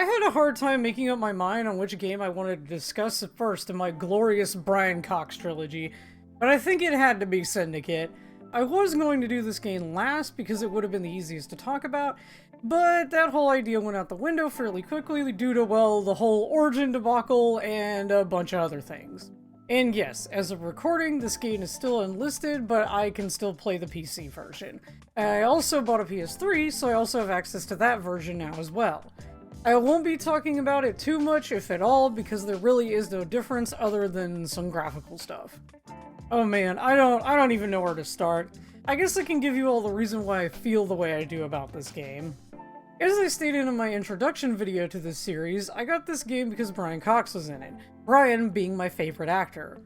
I had a hard time making up my mind on which game I wanted to discuss first in my glorious Brian Cox trilogy, but I think it had to be Syndicate. I was going to do this game last because it would have been the easiest to talk about, but that whole idea went out the window fairly quickly due to, well, the whole Origin debacle and a bunch of other things. And yes, as of recording, this game is still unlisted, but I can still play the PC version. I also bought a PS3, so I also have access to that version now as well. I won't be talking about it too much, if at all, because there really is no difference other than some graphical stuff. Oh man, I don't even know where to start. I guess I can give you all the reason why I feel the way I do about this game. As I stated in my introduction video to this series, I got this game because Brian Cox was in it. Brian being my favorite actor.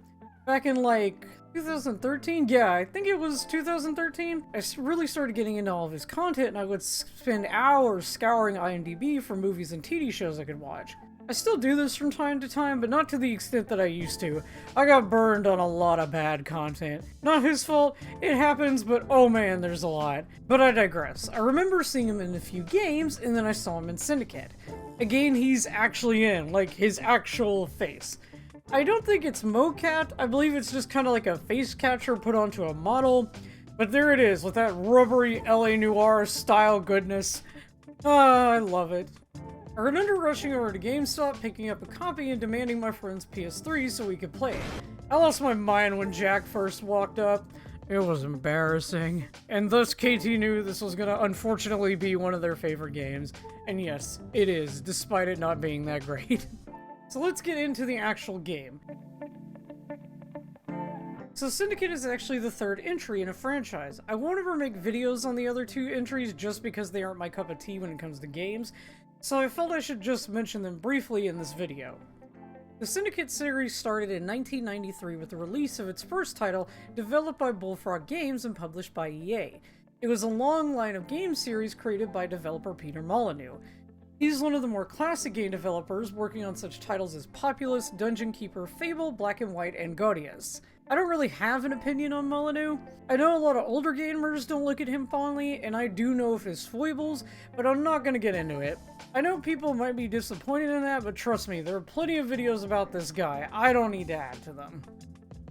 Back in like 2013? Yeah, I think it was 2013. I really started getting into all of his content and I would spend hours scouring IMDb for movies and TV shows I could watch. I still do this from time to time, but not to the extent that I used to. I got burned on a lot of bad content. Not his fault, it happens, but oh man, there's a lot. But I digress. I remember seeing him in a few games, and then I saw him in Syndicate. A game he's actually in, like his actual face. I don't think it's mocap, I believe it's just kind of like a face capture put onto a model. But there it is, with that rubbery LA Noire style goodness. Ah, I love it. I remember rushing over to GameStop, picking up a copy, and demanding my friend's PS3 so we could play it. I lost my mind when Jack first walked up. It was embarrassing. And thus KT knew this was gonna unfortunately be one of their favorite games. And yes, it is, despite it not being that great. So let's get into the actual game. So Syndicate is actually the third entry in a franchise. I won't ever make videos on the other two entries just because they aren't my cup of tea when it comes to games, so I felt I should just mention them briefly in this video. The Syndicate series started in 1993 with the release of its first title, developed by Bullfrog Games and published by EA. It was a long line of game series created by developer Peter Molyneux. He's one of the more classic game developers, working on such titles as Populous, Dungeon Keeper, Fable, Black and White, and Gaudius. I don't really have an opinion on Molyneux. I know a lot of older gamers don't look at him fondly, and I do know of his foibles, but I'm not gonna get into it. I know people might be disappointed in that, but trust me, there are plenty of videos about this guy. I don't need to add to them.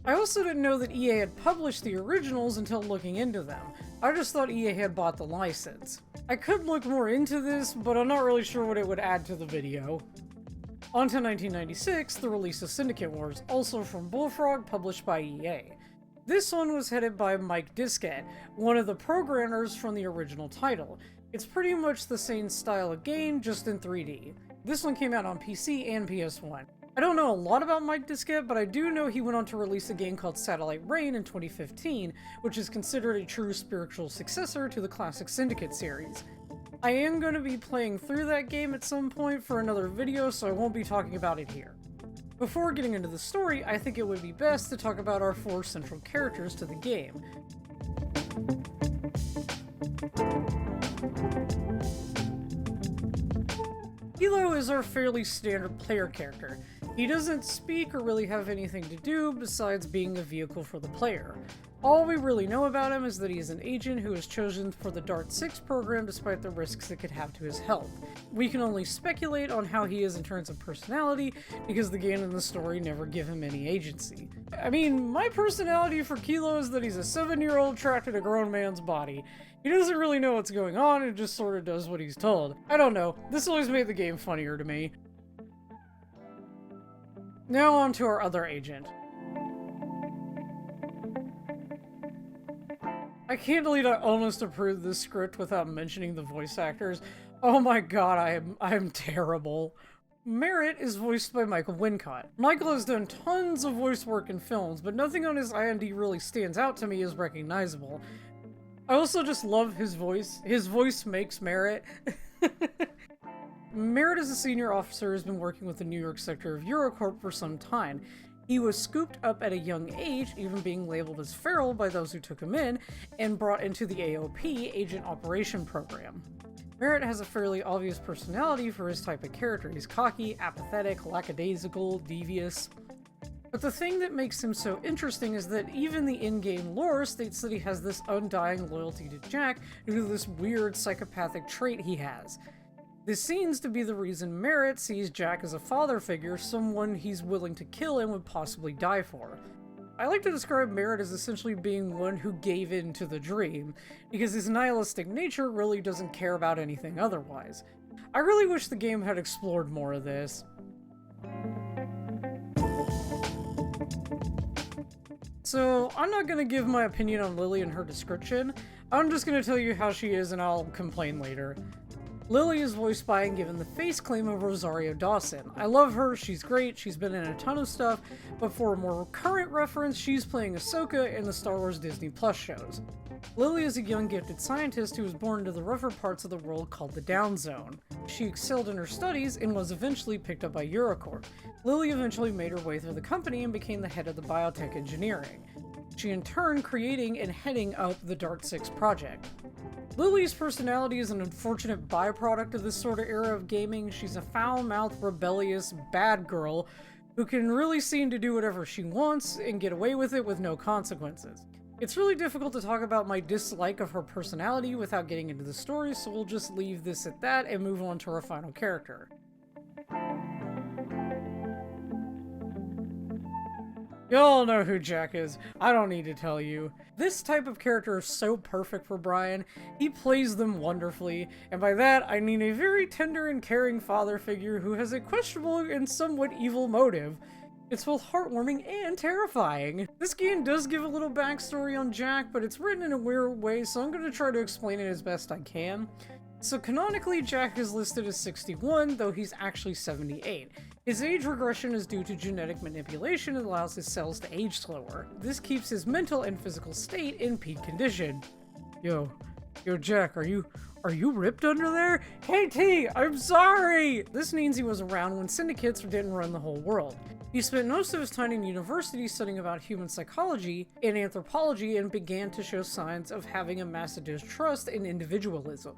I also didn't know that EA had published the originals until looking into them. I just thought EA had bought the license. I could look more into this, but I'm not really sure what it would add to the video. On to 1996, the release of Syndicate Wars, also from Bullfrog, published by EA. This one was headed by Mike Diskett, one of the programmers from the original title. It's pretty much the same style of game, just in 3D. This one came out on PC and PS1. I don't know a lot about Mike Diskett, but I do know he went on to release a game called Satellite Reign in 2015, which is considered a true spiritual successor to the classic Syndicate series. I am going to be playing through that game at some point for another video, so I won't be talking about it here. Before getting into the story, I think it would be best to talk about our four central characters to the game. Kilo is our fairly standard player character. He doesn't speak or really have anything to do besides being a vehicle for the player. All we really know about him is that he is an agent who is chosen for the DART-6 program despite the risks it could have to his health. We can only speculate on how he is in terms of personality because the game and the story never give him any agency. I mean, my personality for Kilo is that he's a 7-year-old trapped in a grown man's body. He doesn't really know what's going on and just sort of does what he's told. I don't know, this always made the game funnier to me. Now on to our other agent. I can't believe I almost approved this script without mentioning the voice actors. Oh my god, I'm terrible. Merritt is voiced by Michael Wincott. Michael has done tons of voice work in films, but nothing on his IMDb really stands out to me as recognizable. I also just love his voice. His voice makes Merritt. Merritt is a senior officer who has been working with the New York sector of Eurocorp for some time. He was scooped up at a young age, even being labeled as feral by those who took him in, and brought into the AOP, Agent Operation Program. Merritt has a fairly obvious personality for his type of character. He's cocky, apathetic, lackadaisical, devious. But the thing that makes him so interesting is that even the in-game lore states that he has this undying loyalty to Jack due to this weird psychopathic trait he has. This seems to be the reason Merritt sees Jack as a father figure, someone he's willing to kill and would possibly die for. I like to describe Merritt as essentially being one who gave in to the dream, because his nihilistic nature really doesn't care about anything otherwise. I really wish the game had explored more of this. So, I'm not going to give my opinion on Lily and her description. I'm just going to tell you how she is and I'll complain later. Lily is voiced by and given the face claim of Rosario Dawson. I love her, she's great, she's been in a ton of stuff, but for a more current reference, she's playing Ahsoka in the Star Wars Disney Plus shows. Lily is a young gifted scientist who was born into the rougher parts of the world called the Down Zone. She excelled in her studies and was eventually picked up by Eurocorp. Lily eventually made her way through the company and became the head of the biotech engineering. She in turn creating and heading up the Dart-6 project. Lily's personality is an unfortunate byproduct of this sort of era of gaming. She's a foul-mouthed, rebellious, bad girl who can really seem to do whatever she wants and get away with it with no consequences. It's really difficult to talk about my dislike of her personality without getting into the story, so we'll just leave this at that and move on to our final character. Y'all know who Jack is. I don't need to tell you. This type of character is so perfect for Brian. He plays them wonderfully, and by that I mean a very tender and caring father figure who has a questionable and somewhat evil motive. It's both heartwarming and terrifying. This game does give a little backstory on Jack, but it's written in a weird way, so I'm going to try to explain it as best I can. So canonically, Jack is listed as 61, though he's actually 78. His age regression is due to genetic manipulation that allows his cells to age slower. This keeps his mental and physical state in peak condition. Yo Jack, are you ripped under there? Hey T, I'm sorry! This means he was around when syndicates didn't run the whole world. He spent most of his time in university studying about human psychology and anthropology and began to show signs of having a massive distrust in individualism.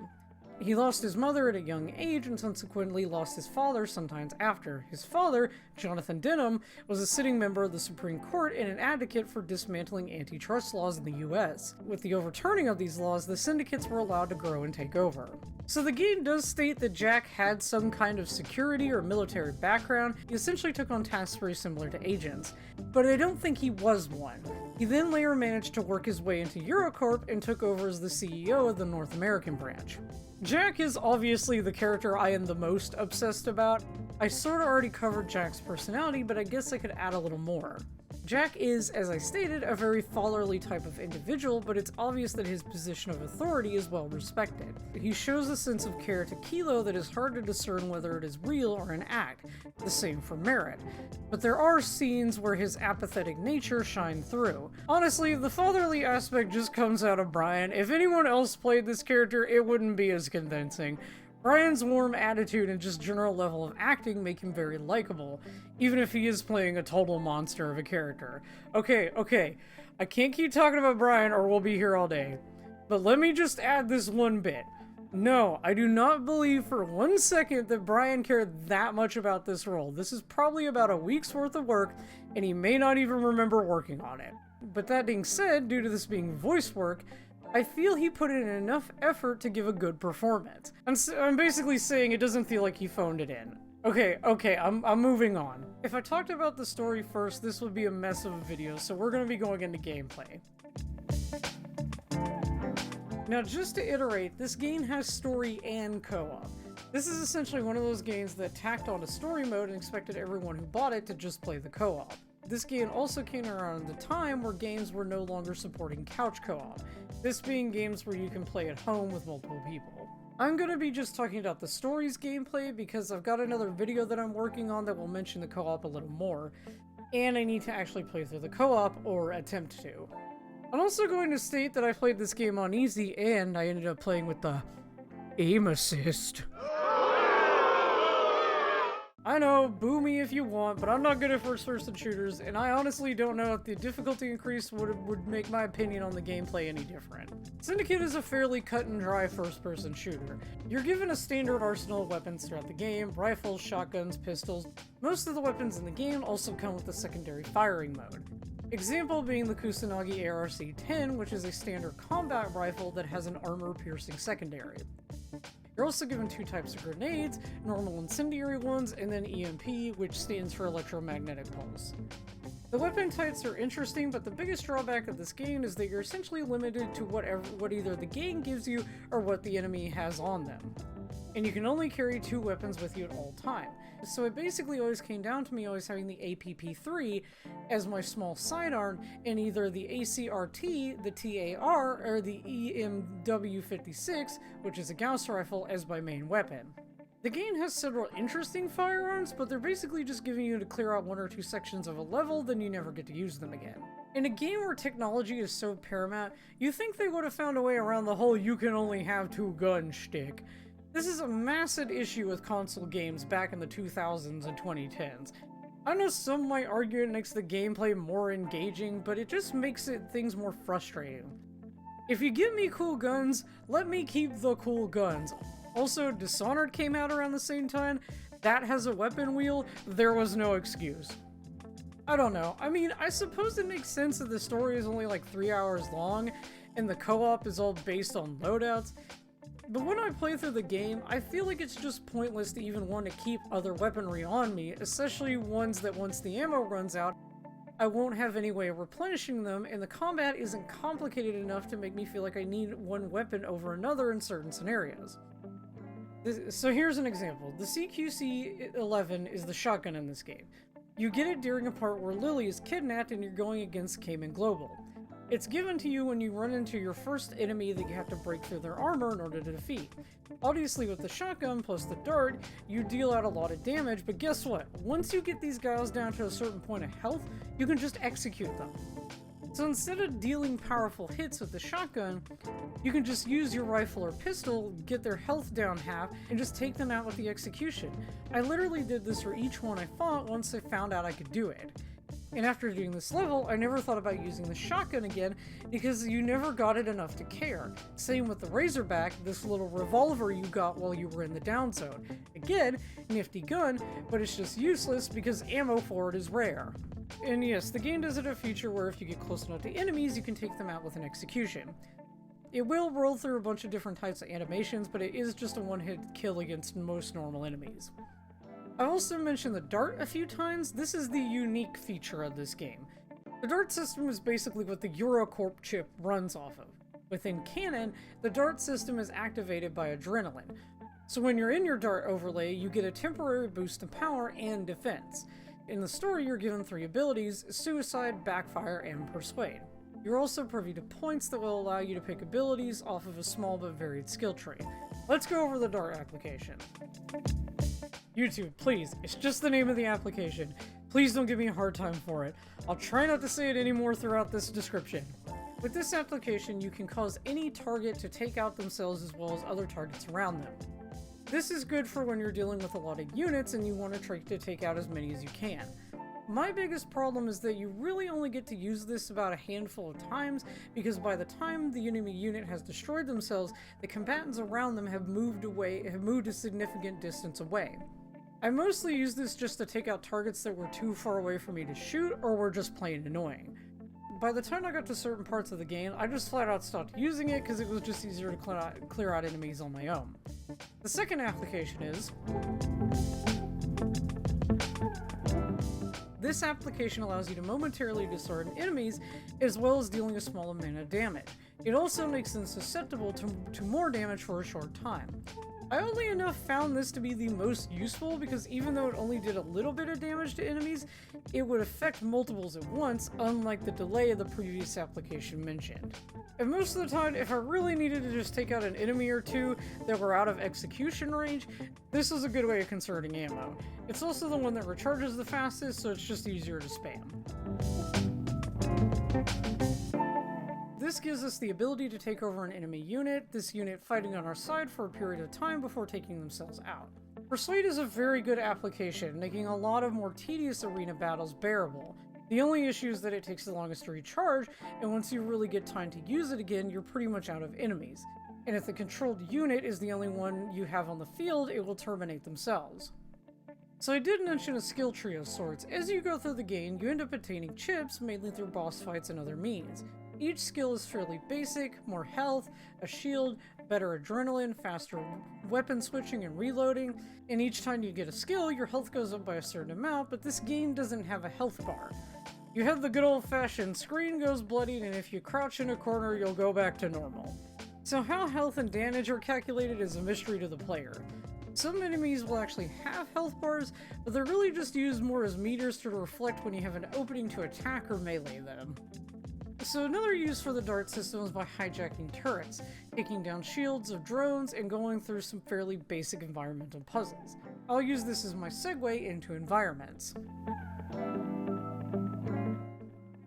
He lost his mother at a young age and subsequently lost his father sometimes after. His father, Jonathan Denham, was a sitting member of the Supreme Court and an advocate for dismantling antitrust laws in the US. With the overturning of these laws, the syndicates were allowed to grow and take over. So the game does state that Jack had some kind of security or military background. He essentially took on tasks very similar to agents, but I don't think he was one. He then later managed to work his way into Eurocorp and took over as the CEO of the North American branch. Jack is obviously the character I am the most obsessed about. I sorta already covered Jack's personality, but I guess I could add a little more. Jack is, as I stated, a very fatherly type of individual, but it's obvious that his position of authority is well respected. He shows a sense of care to Kilo that is hard to discern whether it is real or an act, the same for Merritt. But there are scenes where his apathetic nature shine through. Honestly, the fatherly aspect just comes out of Brian. If anyone else played this character, it wouldn't be as convincing. Brian's warm attitude and just general level of acting make him very likable, even if he is playing a total monster of a character. Okay, I can't keep talking about Brian or we'll be here all day. But let me just add this one bit. No, I do not believe for 1 second that Brian cared that much about this role. This is probably about a week's worth of work, and he may not even remember working on it. But that being said, due to this being voice work, I feel he put in enough effort to give a good performance. I'm basically saying it doesn't feel like he phoned it in. Okay, I'm moving on. If I talked about the story first, this would be a mess of a video, so we're going to be going into gameplay. Now, just to iterate, this game has story and co-op. This is essentially one of those games that tacked on a story mode and expected everyone who bought it to just play the co-op. This game also came around at a time where games were no longer supporting couch co-op, this being games where you can play at home with multiple people. I'm going to be just talking about the story's gameplay because I've got another video that I'm working on that will mention the co-op a little more, and I need to actually play through the co-op, or attempt to. I'm also going to state that I played this game on easy, and I ended up playing with the aim assist. I know, boo me if you want, but I'm not good at first-person shooters, and I honestly don't know if the difficulty increase would make my opinion on the gameplay any different. Syndicate is a fairly cut-and-dry first-person shooter. You're given a standard arsenal of weapons throughout the game: rifles, shotguns, pistols. Most of the weapons in the game also come with a secondary firing mode. Example being the Kusanagi ARC-10, which is a standard combat rifle that has an armor-piercing secondary. You're also given 2 types of grenades, normal incendiary ones, and then EMP, which stands for electromagnetic pulse. The weapon types are interesting, but the biggest drawback of this game is that you're essentially limited to what either the game gives you or what the enemy has on them. And you can only carry 2 weapons with you at all time. So it basically always came down to me always having the APP-3 as my small sidearm, and either the ACRT, the TAR, or the EMW-56, which is a Gauss rifle, as my main weapon. The game has several interesting firearms, but they're basically just giving you to clear out 1 or 2 sections of a level, then you never get to use them again. In a game where technology is so paramount, you think they would have found a way around the whole you can only have 2 guns shtick. This is a massive issue with console games back in the 2000s and 2010s. I know some might argue it makes the gameplay more engaging, but it just makes things more frustrating. If you give me cool guns, let me keep the cool guns. Also, Dishonored came out around the same time. That has a weapon wheel. There was no excuse. I don't know. I mean, I suppose it makes sense that the story is only like 3 hours long, and the co-op is all based on loadouts. But when I play through the game, I feel like it's just pointless to even want to keep other weaponry on me, especially ones that once the ammo runs out, I won't have any way of replenishing them, and the combat isn't complicated enough to make me feel like I need one weapon over another in certain scenarios. So here's an example. The CQC-11 is the shotgun in this game. You get it during a part where Lily is kidnapped and you're going against Cayman Global. It's given to you when you run into your first enemy that you have to break through their armor in order to defeat. Obviously with the shotgun plus the dart, you deal out a lot of damage, but guess what? Once you get these guys down to a certain point of health, you can just execute them. So instead of dealing powerful hits with the shotgun, you can just use your rifle or pistol, get their health down half, and just take them out with the execution. I literally did this for each one I fought once I found out I could do it. And after doing this level, I never thought about using the shotgun again because you never got it enough to care. Same with the Razorback, this little revolver you got while you were in the down zone. Again, nifty gun, but it's just useless because ammo for it is rare. And yes, the game does have a feature where if you get close enough to enemies, you can take them out with an execution. It will roll through a bunch of different types of animations, but it is just a one-hit kill against most normal enemies. I've also mentioned the dart a few times. This is the unique feature of this game. The dart system is basically what the Eurocorp chip runs off of. Within canon, the dart system is activated by adrenaline. So when you're in your dart overlay, you get a temporary boost in power and defense. In the story, you're given 3 abilities: Suicide, Backfire, and Persuade. You're also privy to points that will allow you to pick abilities off of a small but varied skill tree. Let's go over the dart application. YouTube, please, it's just the name of the application. Please don't give me a hard time for it. I'll try not to say it anymore throughout this description. With this application, you can cause any target to take out themselves as well as other targets around them. This is good for when you're dealing with a lot of units and you want to try to take out as many as you can. My biggest problem is that you really only get to use this about a handful of times because by the time the enemy unit has destroyed themselves, the combatants around them have moved a significant distance away. I mostly use this just to take out targets that were too far away for me to shoot or were just plain annoying. By the time I got to certain parts of the game, I just flat out stopped using it because it was just easier to clear out enemies on my own. The second application is... This application allows you to momentarily disarm enemies as well as dealing a small amount of damage. It also makes them susceptible to more damage for a short time. I oddly enough found this to be the most useful because even though it only did a little bit of damage to enemies, it would affect multiples at once, unlike the delay of the previous application mentioned. And most of the time, if I really needed to just take out an enemy or two that were out of execution range, this is a good way of conserving ammo. It's also the one that recharges the fastest, so it's just easier to spam. This gives us the ability to take over an enemy unit, this unit fighting on our side for a period of time before taking themselves out. Persuade is a very good application, making a lot of more tedious arena battles bearable. The only issue is that it takes the longest to recharge, and once you really get time to use it again, you're pretty much out of enemies. And if the controlled unit is the only one you have on the field, it will terminate themselves. So I did mention a skill tree of sorts. As you go through the game, you end up attaining chips, mainly through boss fights and other means. Each skill is fairly basic: more health, a shield, better adrenaline, faster weapon switching and reloading, and each time you get a skill, your health goes up by a certain amount, but this game doesn't have a health bar. You have the good old-fashioned screen goes bloodied, and if you crouch in a corner, you'll go back to normal. So how health and damage are calculated is a mystery to the player. Some enemies will actually have health bars, but they're really just used more as meters to reflect when you have an opening to attack or melee them. So another use for the dart system is by hijacking turrets, taking down shields of drones, and going through some fairly basic environmental puzzles. I'll use this as my segue into environments.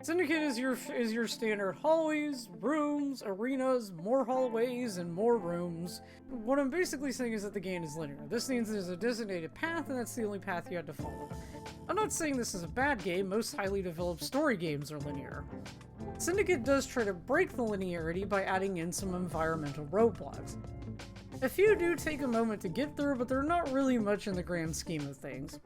Syndicate is your standard hallways, rooms, arenas, more hallways, and more rooms. What I'm basically saying is that the game is linear. This means there's a designated path, and that's the only path you have to follow. I'm not saying this is a bad game, most highly developed story games are linear. Syndicate does try to break the linearity by adding in some environmental roadblocks. A few do take a moment to get through, but they're not really much in the grand scheme of things.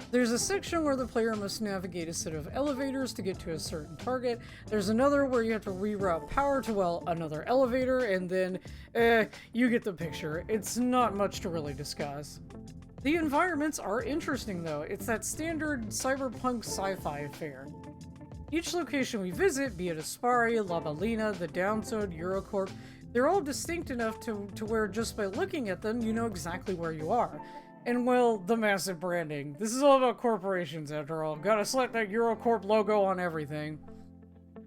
There's a section where the player must navigate a set of elevators to get to a certain target. There's another where you have to reroute power to, well, another elevator, and then, you get the picture. It's not much to really discuss. The environments are interesting, though. It's that standard cyberpunk sci-fi affair. Each location we visit, be it Aspari, La Ballina, the Downside, Eurocorp, they're all distinct enough to where just by looking at them, you know exactly where you are. And well, the massive branding. This is all about corporations after all. Gotta slap that Eurocorp logo on everything.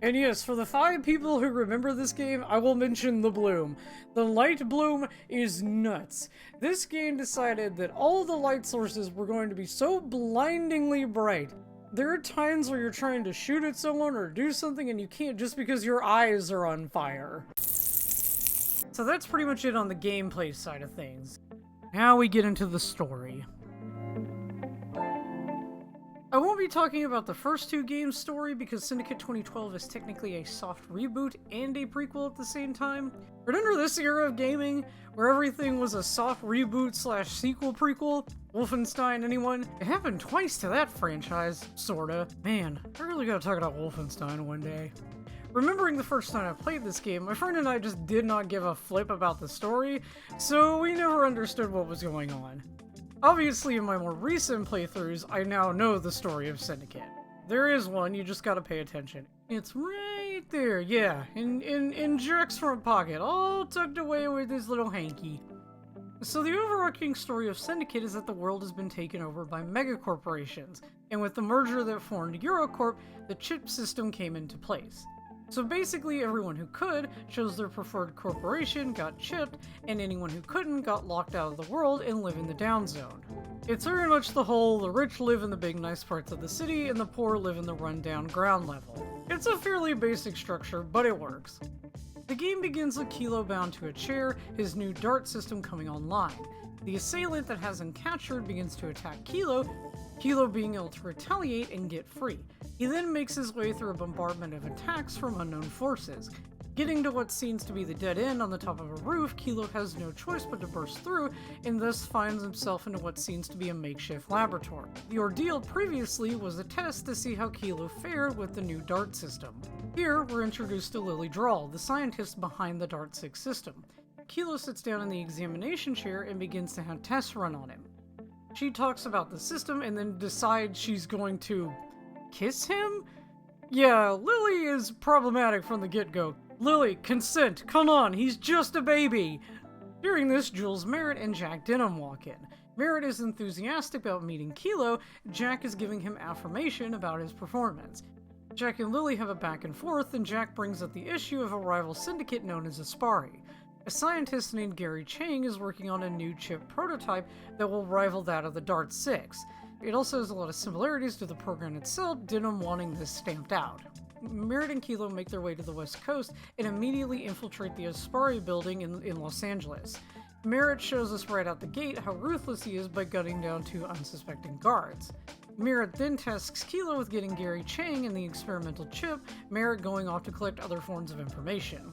And yes, for the 5 people who remember this game, I will mention the bloom. The light bloom is nuts. This game decided that all the light sources were going to be so blindingly bright. There are times where you're trying to shoot at someone or do something and you can't just because your eyes are on fire. So that's pretty much it on the gameplay side of things. Now we get into the story. I won't be talking about the first 2 games' story because Syndicate 2012 is technically a soft reboot and a prequel at the same time. Remember this era of gaming where everything was a soft reboot / sequel prequel? Wolfenstein, anyone? It happened twice to that franchise, sorta. Man, I really gotta talk about Wolfenstein one day. Remembering the first time I played this game, my friend and I just did not give a flip about the story, so we never understood what was going on. Obviously, in my more recent playthroughs, I now know the story of Syndicate. There is one, you just gotta pay attention. It's right there, yeah, in Jack's front pocket, all tucked away with his little hanky. So the overarching story of Syndicate is that the world has been taken over by megacorporations, and with the merger that formed Eurocorp, the chip system came into place. So basically everyone who could chose their preferred corporation, got chipped, and anyone who couldn't got locked out of the world and live in the down zone. It's very much the whole, the rich live in the big nice parts of the city and the poor live in the rundown ground level. It's a fairly basic structure, but it works. The game begins with Kilo bound to a chair, his new dart system coming online. The assailant that has him captured begins to attack Kilo being able to retaliate and get free. He then makes his way through a bombardment of attacks from unknown forces. Getting to what seems to be the dead end on the top of a roof, Kilo has no choice but to burst through, and thus finds himself into what seems to be a makeshift laboratory. The ordeal previously was a test to see how Kilo fared with the new dart system. Here, we're introduced to Lily Drawl, the scientist behind the Dart 6 system. Kilo sits down in the examination chair and begins to have tests run on him. She talks about the system and then decides she's going to kiss him? Yeah, Lily is problematic from the get-go. Lily, consent, come on, he's just a baby! During this, Jules Merritt and Jack Denham walk in. Merritt is enthusiastic about meeting Kilo, Jack is giving him affirmation about his performance. Jack and Lily have a back and forth, and Jack brings up the issue of a rival syndicate known as Aspari. A scientist named Gary Chang is working on a new chip prototype that will rival that of the Dart 6. It also has a lot of similarities to the program itself, Denham wanting this stamped out. Merritt and Kilo make their way to the west coast and immediately infiltrate the Aspari building in Los Angeles. Merritt shows us right out the gate how ruthless he is by gunning down 2 unsuspecting guards. Merritt then tasks Kilo with getting Gary Chang and the experimental chip, Merritt going off to collect other forms of information.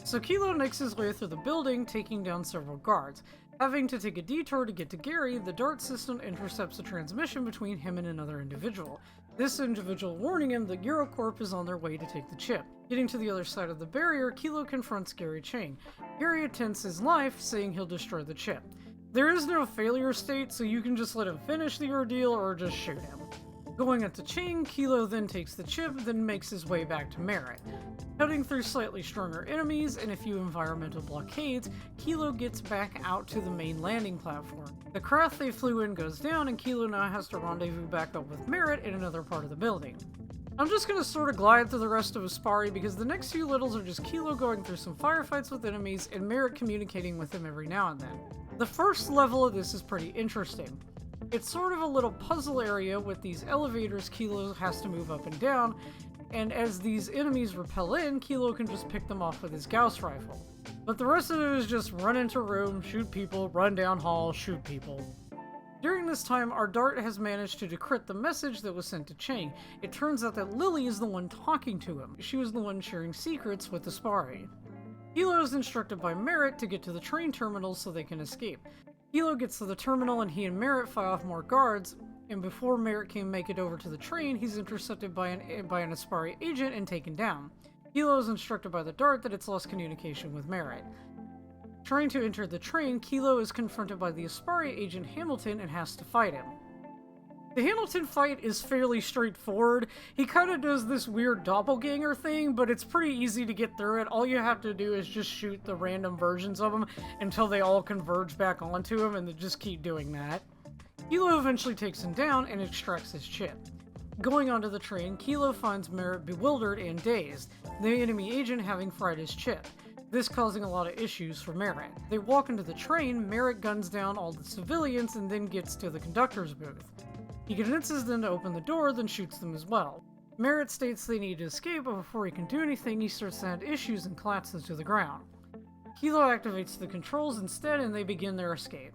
So Kilo makes his way through the building, taking down several guards. Having to take a detour to get to Gary, the DART system intercepts a transmission between him and another individual. This individual warning him that Eurocorp is on their way to take the chip. Getting to the other side of the barrier, Kilo confronts Gary Chang. Gary attempts his life, saying he'll destroy the chip. There is no failure state, so you can just let him finish the ordeal or just shoot him. Going up to Chang, Kilo then takes the chip, then makes his way back to Merritt. Cutting through slightly stronger enemies and a few environmental blockades, Kilo gets back out to the main landing platform. The craft they flew in goes down, and Kilo now has to rendezvous back up with Merritt in another part of the building. I'm just gonna sort of glide through the rest of Aspari because the next few littles are just Kilo going through some firefights with enemies and Merritt communicating with him every now and then. The first level of this is pretty interesting. It's sort of a little puzzle area with these elevators Kilo has to move up and down, and as these enemies repel in, Kilo can just pick them off with his Gauss rifle. But the rest of it is just run into room, shoot people, run down hall, shoot people. During this time, our DART has managed to decrypt the message that was sent to Chang. It turns out that Lily is the one talking to him. She was the one sharing secrets with Aspari. Kilo is instructed by Merritt to get to the train terminal so they can escape. Kilo gets to the terminal and he and Merritt fight off more guards, and before Merritt can make it over to the train, he's intercepted by an Aspari agent and taken down. Kilo is instructed by the DART that it's lost communication with Merritt. Trying to enter the train, Kilo is confronted by the Aspari agent Hamilton and has to fight him. The Hamilton fight is fairly straightforward. He kind of does this weird doppelganger thing, but it's pretty easy to get through it. All you have to do is just shoot the random versions of him until they all converge back onto him, and then just keep doing that. Kilo eventually takes him down and extracts his chip. Going onto the train, Kilo finds Merritt bewildered and dazed, the enemy agent having fried his chip. This causing a lot of issues for Merritt. They walk into the train, Merritt guns down all the civilians and then gets to the conductor's booth. He convinces them to open the door, then shoots them as well. Merritt states they need to escape, but before he can do anything, he starts to have issues and collapses to the ground. Kilo activates the controls instead, and they begin their escape.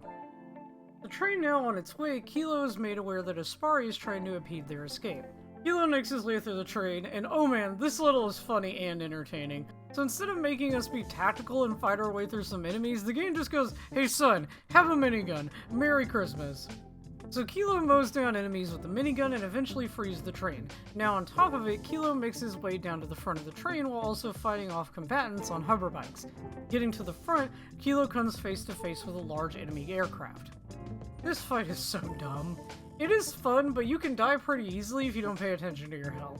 The train now on its way, Kilo is made aware that Aspari is trying to impede their escape. Kilo makes his way through the train, and oh man, this level is funny and entertaining. So instead of making us be tactical and fight our way through some enemies, the game just goes, "Hey son, have a minigun. Merry Christmas." So Kilo mows down enemies with the minigun and eventually frees the train. Now on top of it, Kilo makes his way down to the front of the train while also fighting off combatants on hover bikes. Getting to the front, Kilo comes face to face with a large enemy aircraft. This fight is so dumb. It is fun, but you can die pretty easily if you don't pay attention to your health.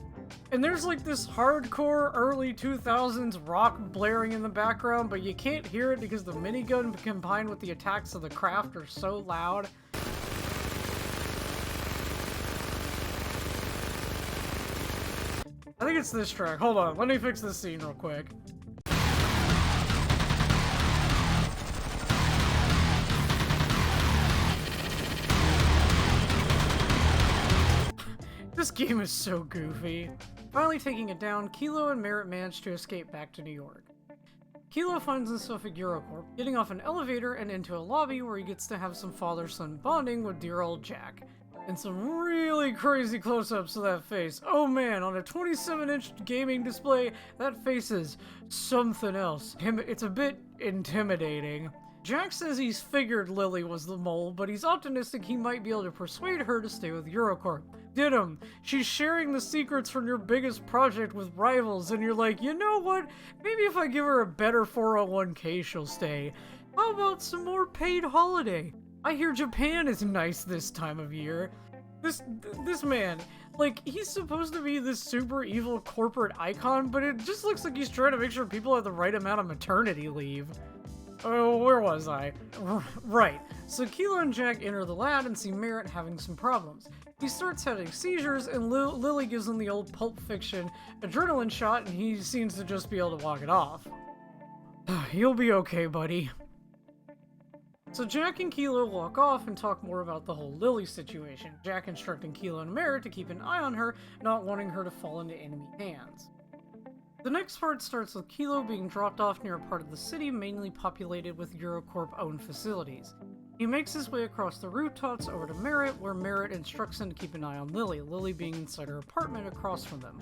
And there's like this hardcore early 2000s rock blaring in the background, but you can't hear it because the minigun combined with the attacks of the craft are so loud. I think it's this track. Hold on, let me fix this scene real quick. This game is so goofy. Finally taking it down, Kilo and Merritt manage to escape back to New York. Kilo finds himself at Eurocorp, getting off an elevator and into a lobby where he gets to have some father-son bonding with dear old Jack. And some really crazy close-ups of that face. Oh man, on a 27-inch gaming display, that face is something else. It's a bit intimidating. Jack says he's figured Lily was the mole, but he's optimistic he might be able to persuade her to stay with Eurocorp. Did him. She's sharing the secrets from your biggest project with rivals, and you're like, you know what? Maybe if I give her a better 401k, she'll stay. How about some more paid holiday? I hear Japan is nice this time of year. This man, like, he's supposed to be this super evil corporate icon, but it just looks like he's trying to make sure people have the right amount of maternity leave. Oh, where was I? Right. So Kilo and Jack enter the lab and see Merritt having some problems. He starts having seizures, and Lily gives him the old Pulp Fiction adrenaline shot, and he seems to just be able to walk it off. You'll be okay, buddy. So Jack and Kilo walk off and talk more about the whole Lily situation, Jack instructing Kilo and Merritt to keep an eye on her, not wanting her to fall into enemy hands. The next part starts with Kilo being dropped off near a part of the city mainly populated with Eurocorp-owned facilities. He makes his way across the rooftops over to Merritt, where Merritt instructs him to keep an eye on Lily, Lily being inside her apartment across from them.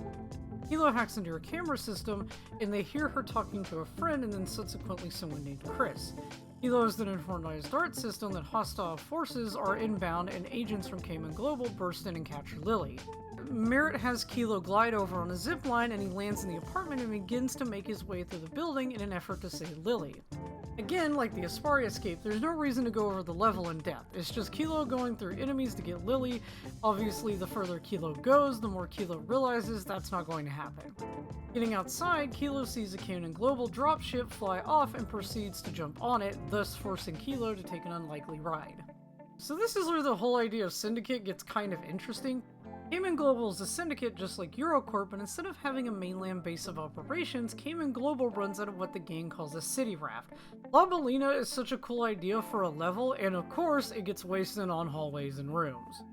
Kilo hacks into her camera system, and they hear her talking to a friend and then subsequently someone named Chris. Kilo is then informed by his DART system that hostile forces are inbound and agents from Cayman Global burst in and capture Lily. Merritt has Kilo glide over on a zip line and he lands in the apartment and begins to make his way through the building in an effort to save Lily. Again, like the Aspari escape, there's no reason to go over the level in depth. It's just Kilo going through enemies to get Lily. Obviously, the further Kilo goes, the more Kilo realizes that's not going to happen. Getting outside, Kilo sees a Cayman Global dropship fly off and proceeds to jump on it, thus forcing Kilo to take an unlikely ride. So this is where the whole idea of Syndicate gets kind of interesting. Cayman Global is a syndicate just like Eurocorp, but instead of having a mainland base of operations, Cayman Global runs out of what the game calls a city raft. La Ballina is such a cool idea for a level, and of course, it gets wasted on hallways and rooms.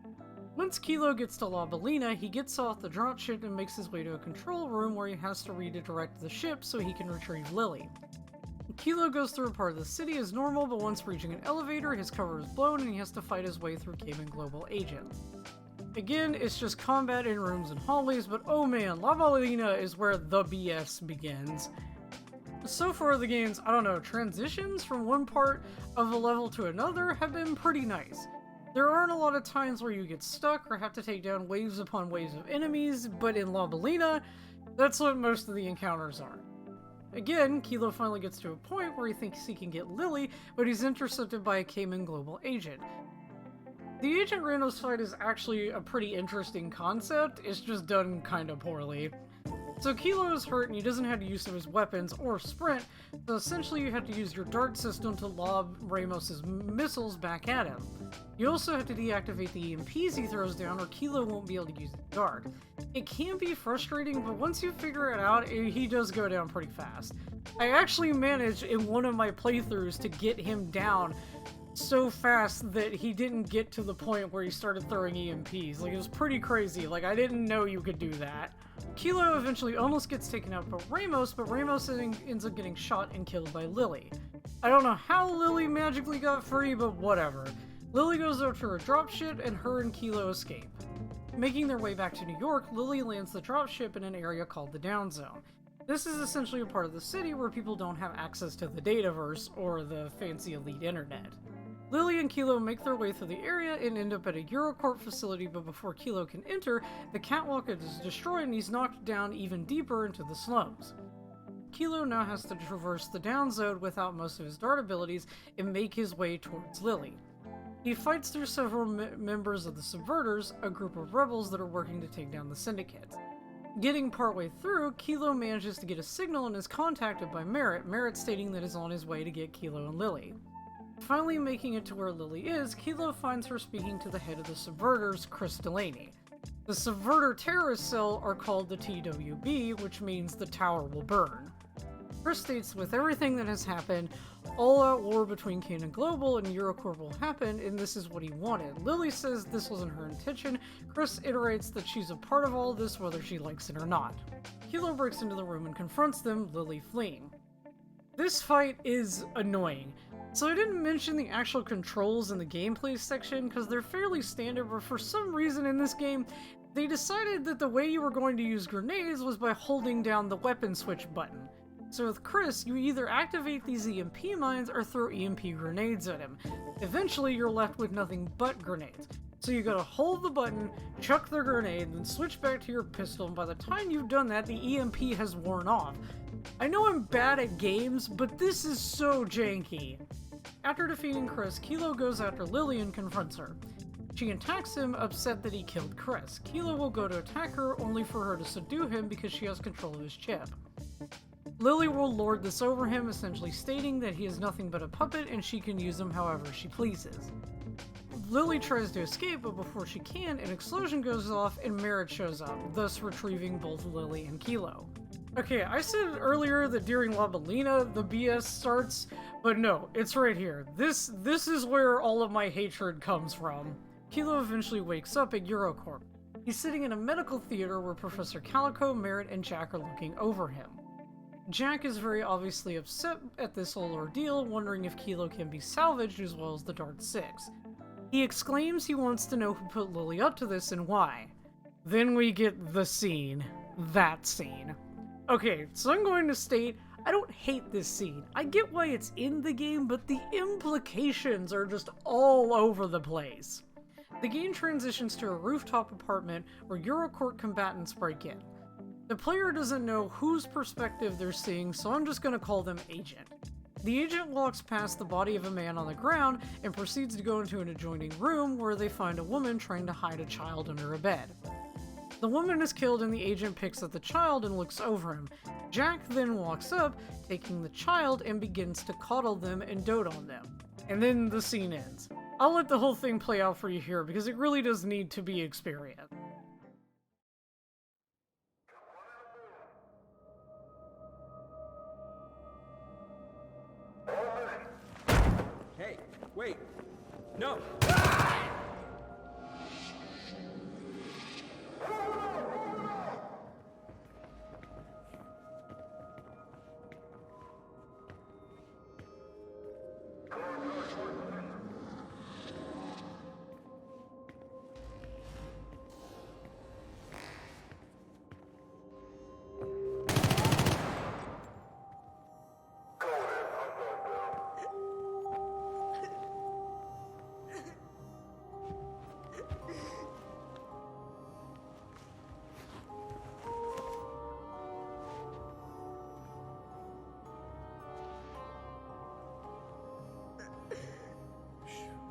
Once Kilo gets to La Ballina, he gets off the dropship and makes his way to a control room where he has to redirect the ship so he can retrieve Lily. Kilo goes through a part of the city as normal, but once reaching an elevator, his cover is blown and he has to fight his way through Cayman Global agents. Again, it's just combat in rooms and hallways, but oh man, La Ballina is where the BS begins. So far the game's, transitions from one part of a level to another have been pretty nice. There aren't a lot of times where you get stuck or have to take down waves upon waves of enemies, but in La Ballina, that's what most of the encounters are. Again, Kilo finally gets to a point where he thinks he can get Lily, but he's intercepted by a Cayman Global agent. The Agent Randos fight is actually a pretty interesting concept, it's just done kinda poorly. So Kilo is hurt and he doesn't have the use of his weapons or sprint, so essentially you have to use your DART system to lob Ramos's missiles back at him. You also have to deactivate the EMPs he throws down or Kilo won't be able to use the DART. It can be frustrating, but once you figure it out, he does go down pretty fast. I actually managed in one of my playthroughs to get him down so fast that he didn't get to the point where he started throwing EMPs. Like, it was pretty crazy. Like, I didn't know you could do that. Kilo eventually almost gets taken out by Ramos, but Ramos ends up getting shot and killed by Lily. I don't know how Lily magically got free, but whatever. Lily goes over to her dropship and her and Kilo escape. Making their way back to New York, Lily lands the dropship in an area called the Down Zone. This is essentially a part of the city where people don't have access to the dataverse or the fancy elite internet. Lily and Kilo make their way through the area and end up at a Eurocorp facility, but before Kilo can enter, the catwalk is destroyed and he's knocked down even deeper into the slums. Kilo now has to traverse the down zone without most of his DART abilities and make his way towards Lily. He fights through several members of the Subverters, a group of rebels that are working to take down the Syndicate. Getting partway through, Kilo manages to get a signal and is contacted by Merritt stating that he's on his way to get Kilo and Lily. Finally making it to where Lily is, Kilo finds her speaking to the head of the Subverters, Chris Delaney. The Subverter terrorist cell are called the TWB, which means the tower will burn. Chris states with everything that has happened, all-out war between Cayman Global and Eurocorp will happen, and this is what he wanted. Lily says this wasn't her intention. Chris iterates that she's a part of all this whether she likes it or not. Kilo breaks into the room and confronts them, Lily fleeing. This fight is annoying. So I didn't mention the actual controls in the gameplay section because they're fairly standard, but for some reason in this game, they decided that the way you were going to use grenades was by holding down the weapon switch button. So with Chris, you either activate these EMP mines or throw EMP grenades at him. Eventually, you're left with nothing but grenades. So you gotta hold the button, chuck the grenade, then switch back to your pistol, and by the time you've done that, the EMP has worn off. I know I'm bad at games, but this is so janky. After defeating Chris, Kilo goes after Lily and confronts her. She attacks him, upset that he killed Chris. Kilo will go to attack her, only for her to subdue him because she has control of his chip. Lily will lord this over him, essentially stating that he is nothing but a puppet and she can use him however she pleases. Lily tries to escape, but before she can, an explosion goes off and Merritt shows up, thus retrieving both Lily and Kilo. Okay, I said earlier that during La Ballina the BS starts, but no, it's right here. This is where all of my hatred comes from. Kilo eventually wakes up at Eurocorp. He's sitting in a medical theater where Professor Calico, Merritt, and Jack are looking over him. Jack is very obviously upset at this whole ordeal, wondering if Kilo can be salvaged as well as the Dart 6. He exclaims he wants to know who put Lily up to this and why. Then we get the scene. That scene. Okay, so I'm going to state, I don't hate this scene. I get why it's in the game, but the implications are just all over the place. The game transitions to a rooftop apartment where Eurocorp combatants break in. The player doesn't know whose perspective they're seeing, so I'm just gonna call them Agent. The agent walks past the body of a man on the ground and proceeds to go into an adjoining room where they find a woman trying to hide a child under a bed. The woman is killed and the agent picks up the child and looks over him. Jack then walks up, taking the child, and begins to coddle them and dote on them. And then the scene ends. I'll let the whole thing play out for you here because it really does need to be experienced. Hey, wait. No.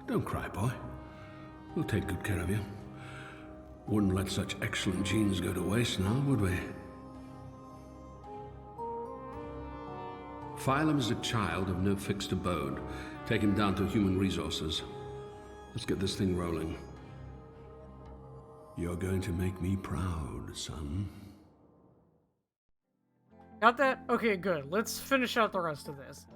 Don't cry, boy. We'll take good care of you. Wouldn't let such excellent genes go to waste now, would we? Phylum is a child of no fixed abode, taken down to human resources. Let's get this thing rolling. You're going to make me proud, son. Got that? Okay, good. Let's finish out the rest of this.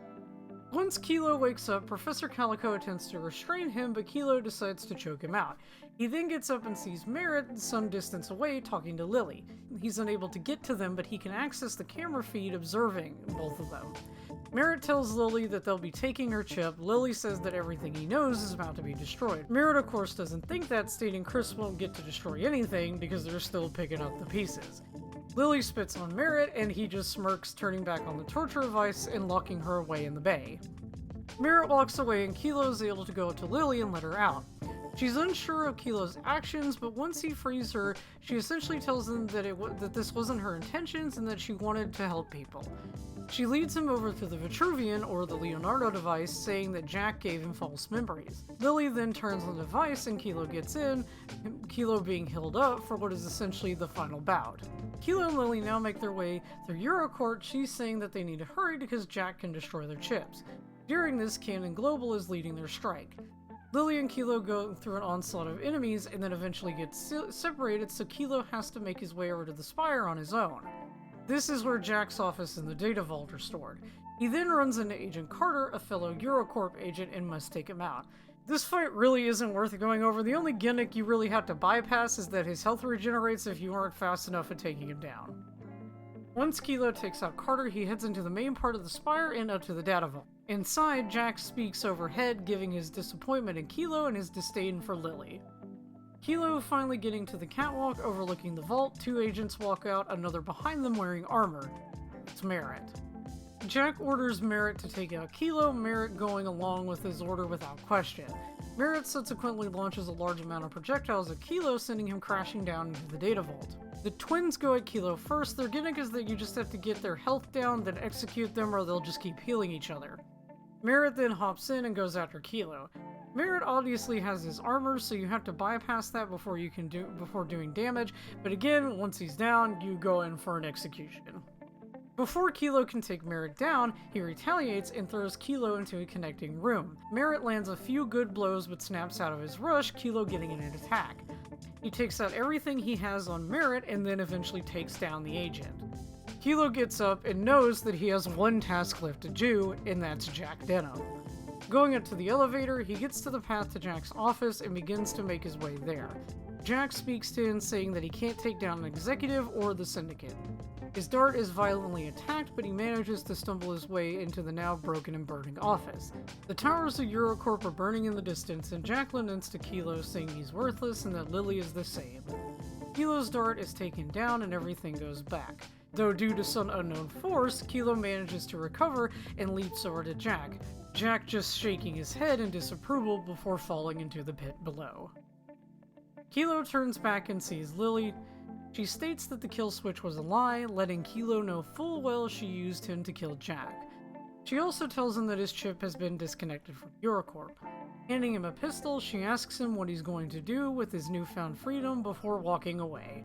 Once Kilo wakes up, Professor Calico attempts to restrain him, but Kilo decides to choke him out. He then gets up and sees Merritt some distance away talking to Lily. He's unable to get to them, but he can access the camera feed observing both of them. Merritt tells Lily that they'll be taking her chip. Lily says that everything he knows is about to be destroyed. Merritt, of course, doesn't think that, stating Chris won't get to destroy anything because they're still picking up the pieces. Lily spits on Merritt, and he just smirks, turning back on the torture device and locking her away in the bay. Merritt walks away, and Kilo is able to go up to Lily and let her out. She's unsure of Kilo's actions, but once he frees her, she essentially tells him that this wasn't her intentions and that she wanted to help people. She leads him over to the Vitruvian, or the Leonardo device, saying that Jack gave him false memories. Lily then turns on the device and Kilo gets in, Kilo being healed up for what is essentially the final bout. Kilo and Lily now make their way through Eurocorp. She's saying that they need to hurry because Jack can destroy their chips. During this, Canon Global is leading their strike. Lily and Kilo go through an onslaught of enemies and then eventually get separated, so Kilo has to make his way over to the Spire on his own. This is where Jack's office and the data vault are stored. He then runs into Agent Carter, a fellow Eurocorp agent, and must take him out. This fight really isn't worth going over. The only gimmick you really have to bypass is that his health regenerates if you aren't fast enough at taking him down. Once Kilo takes out Carter, he heads into the main part of the Spire and up to the data vault. Inside, Jack speaks overhead, giving his disappointment in Kilo and his disdain for Lily. Kilo finally getting to the catwalk overlooking the vault, two agents walk out, another behind them wearing armor. It's Merritt. Jack orders Merritt to take out Kilo, Merritt going along with his order without question. Merritt subsequently launches a large amount of projectiles at Kilo, sending him crashing down into the data vault. The twins go at Kilo first. Their gimmick is that you just have to get their health down, then execute them, or they'll just keep healing each other. Merritt then hops in and goes after Kilo. Merritt obviously has his armor, so you have to bypass that before doing damage, but again, once he's down, you go in for an execution. Before Kilo can take Merritt down, he retaliates and throws Kilo into a connecting room. Merritt lands a few good blows but snaps out of his rush, Kilo getting in an attack. He takes out everything he has on Merritt and then eventually takes down the agent. Kilo gets up and knows that he has one task left to do, and that's Jack Denham. Going up to the elevator, he gets to the path to Jack's office and begins to make his way there. Jack speaks to him, saying that he can't take down an executive or the Syndicate. His dart is violently attacked, but he manages to stumble his way into the now broken and burning office. The towers of Eurocorp are burning in the distance, and Jack laments to Kilo, saying he's worthless and that Lily is the same. Kilo's dart is taken down and everything goes back. though due to some unknown force, Kilo manages to recover and leaps over to Jack, Jack just shaking his head in disapproval before falling into the pit below. Kilo turns back and sees Lily. She states that the kill switch was a lie, letting Kilo know full well she used him to kill Jack. She also tells him that his chip has been disconnected from Eurocorp. Handing him a pistol, she asks him what he's going to do with his newfound freedom before walking away.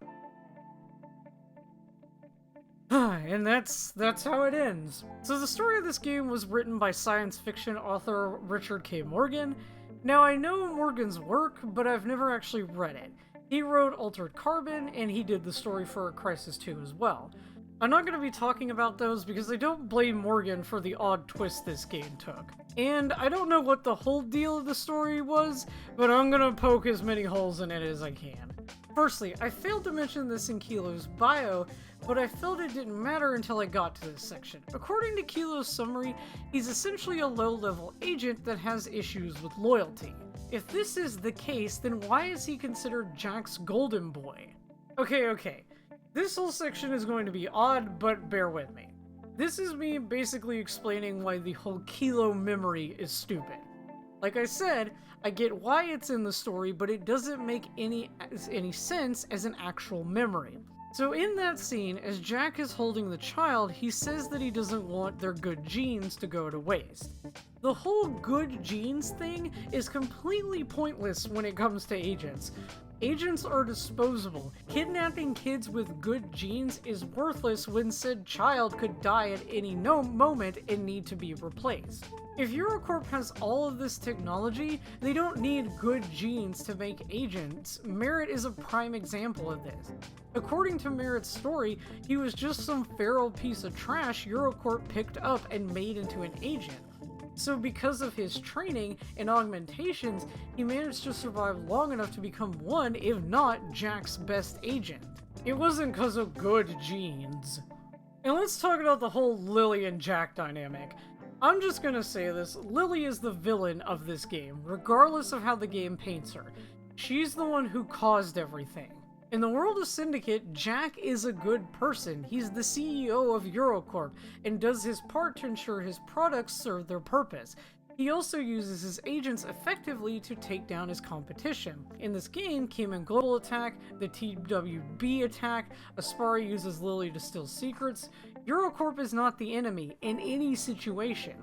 And that's how it ends. So the story of this game was written by science fiction author Richard K. Morgan. Now I know Morgan's work, but I've never actually read it. He wrote Altered Carbon, and he did the story for Crysis 2 as well. I'm not going to be talking about those because I don't blame Morgan for the odd twist this game took. And I don't know what the whole deal of the story was, but I'm going to poke as many holes in it as I can. Firstly, I failed to mention this in Kilo's bio, but I felt it didn't matter until I got to this section. According to Kilo's summary, he's essentially a low-level agent that has issues with loyalty. If this is the case, then why is he considered Jack's golden boy? Okay. This whole section is going to be odd, but bear with me. This is me basically explaining why the whole Kilo memory is stupid. Like I said, I get why it's in the story, but it doesn't make any sense as an actual memory. So in that scene, as Jack is holding the child, he says that he doesn't want their good genes to go to waste. The whole good genes thing is completely pointless when it comes to agents. Agents are disposable. Kidnapping kids with good genes is worthless when said child could die at any moment and need to be replaced. If Eurocorp has all of this technology, they don't need good genes to make agents. Merritt is a prime example of this. According to Merritt's story, he was just some feral piece of trash Eurocorp picked up and made into an agent. So because of his training and augmentations, he managed to survive long enough to become one, if not Jack's best agent. It wasn't because of good genes. And let's talk about the whole Lily and Jack dynamic. I'm just gonna say this, Lily is the villain of this game, regardless of how the game paints her. She's the one who caused everything. In the world of Syndicate, Jack is a good person. He's the CEO of Eurocorp and does his part to ensure his products serve their purpose. He also uses his agents effectively to take down his competition. In this game, Cayman Global attack, the TWB attack, Aspari uses Lily to steal secrets. Eurocorp is not the enemy in any situation.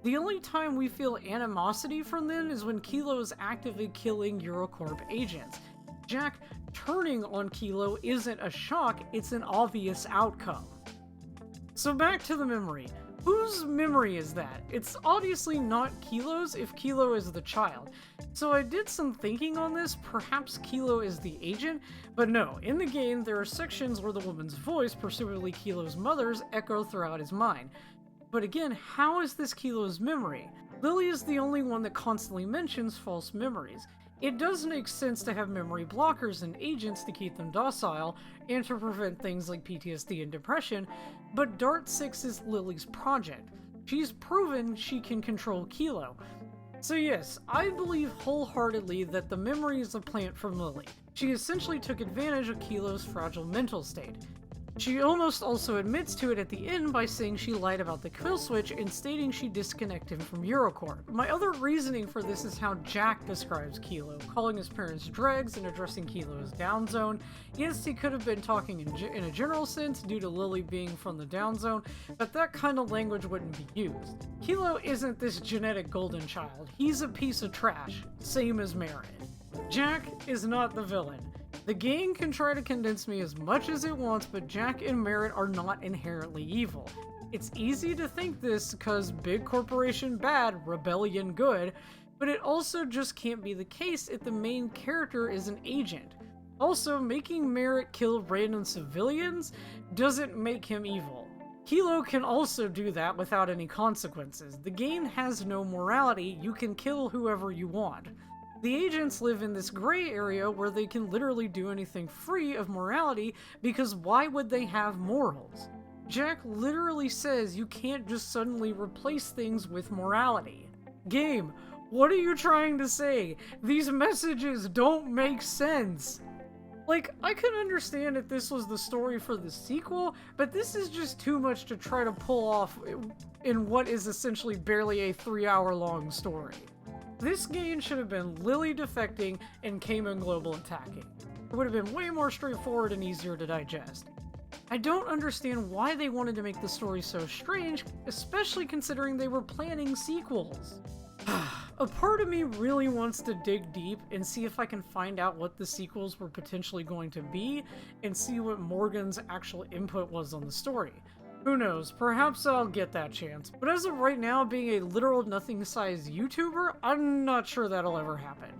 The only time we feel animosity from them is when Kilo is actively killing Eurocorp agents. Jack turning on Kilo isn't a shock, it's an obvious outcome. So back to the memory. Whose memory is that? It's obviously not Kilo's if Kilo is the child. So I did some thinking on this, perhaps Kilo is the agent, but no, in the game there are sections where the woman's voice, presumably Kilo's mother's, echo throughout his mind. But again, how is this Kilo's memory? Lily is the only one that constantly mentions false memories. It does make sense to have memory blockers and agents to keep them docile, and to prevent things like PTSD and depression, but Dart 6 is Lily's project. She's proven she can control Kilo. So yes, I believe wholeheartedly that the memory is a plant from Lily. She essentially took advantage of Kilo's fragile mental state. She almost also admits to it at the end by saying she lied about the kill switch and stating she disconnected him from Eurocorp. My other reasoning for this is how Jack describes Kilo, calling his parents dregs and addressing Kilo as down zone. Yes, he could have been talking in a general sense due to Lily being from the down zone, but that kind of language wouldn't be used. Kilo isn't this genetic golden child. He's a piece of trash, same as Merritt. Jack is not the villain. The game can try to convince me as much as it wants, but Jack and Merritt are not inherently evil. It's easy to think this because big corporation bad, rebellion good, but it also just can't be the case if the main character is an agent. Also, making Merritt kill random civilians doesn't make him evil. Kilo can also do that without any consequences. The game has no morality, you can kill whoever you want. The agents live in this gray area where they can literally do anything free of morality because why would they have morals? Jack literally says you can't just suddenly replace things with morality. Game, what are you trying to say? These messages don't make sense. Like, I could understand if this was the story for the sequel, but this is just too much to try to pull off in what is essentially barely a 3-hour-long story. This game should have been Lily defecting and Cayman Global attacking. It would have been way more straightforward and easier to digest. I don't understand why they wanted to make the story so strange, especially considering they were planning sequels. A part of me really wants to dig deep and see if I can find out what the sequels were potentially going to be and see what Morgan's actual input was on the story. Who knows, perhaps I'll get that chance, but as of right now, being a literal nothing-sized YouTuber, I'm not sure that'll ever happen.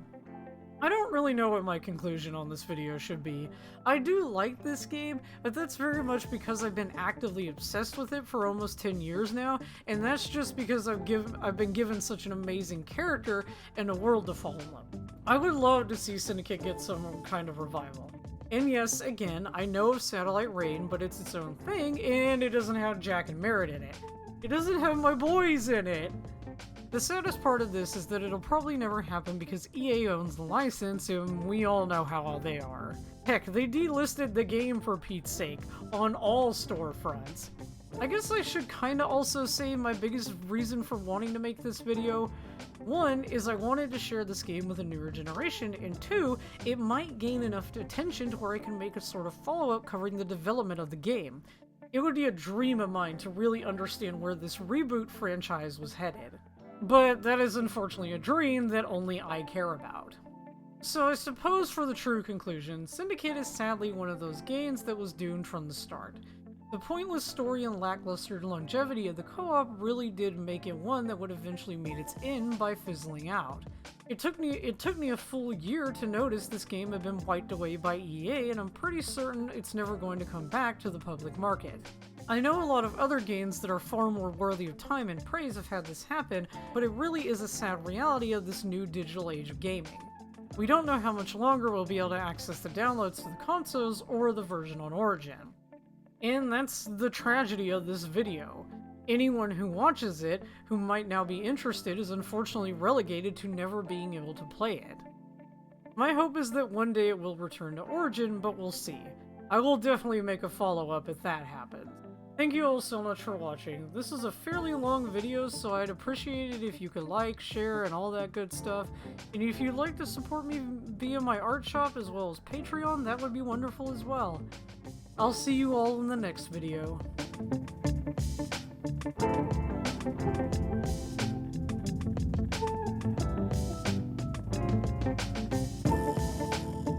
I don't really know what my conclusion on this video should be. I do like this game, but that's very much because I've been actively obsessed with it for almost 10 years now, and that's just because I've been given such an amazing character and a world to fall in love. I would love to see Syndicate get some kind of revival. And yes, again, I know of Satellite Rain, but it's its own thing, and it doesn't have Jack and Merritt in it. It doesn't have my boys in it! The saddest part of this is that it'll probably never happen because EA owns the license and we all know how they are. Heck, they delisted the game for Pete's sake, on all storefronts. I guess I should kinda also say my biggest reason for wanting to make this video. One is I wanted to share this game with a newer generation, and two, it might gain enough attention to where I can make a sort of follow-up covering the development of the game. It would be a dream of mine to really understand where this reboot franchise was headed. But that is unfortunately a dream that only I care about. So I suppose for the true conclusion, Syndicate is sadly one of those games that was doomed from the start. The pointless story and lackluster longevity of the co-op really did make it one that would eventually meet its end by fizzling out. It took me a full year to notice this game had been wiped away by EA, and I'm pretty certain it's never going to come back to the public market. I know a lot of other games that are far more worthy of time and praise have had this happen, but it really is a sad reality of this new digital age of gaming. We don't know how much longer we'll be able to access the downloads to the consoles or the version on Origin. And that's the tragedy of this video. Anyone who watches it, who might now be interested, is unfortunately relegated to never being able to play it. My hope is that one day it will return to Origin, but we'll see. I will definitely make a follow-up if that happens. Thank you all so much for watching. This is a fairly long video, so I'd appreciate it if you could like, share, and all that good stuff. And if you'd like to support me via my art shop as well as Patreon, that would be wonderful as well. I'll see you all in the next video.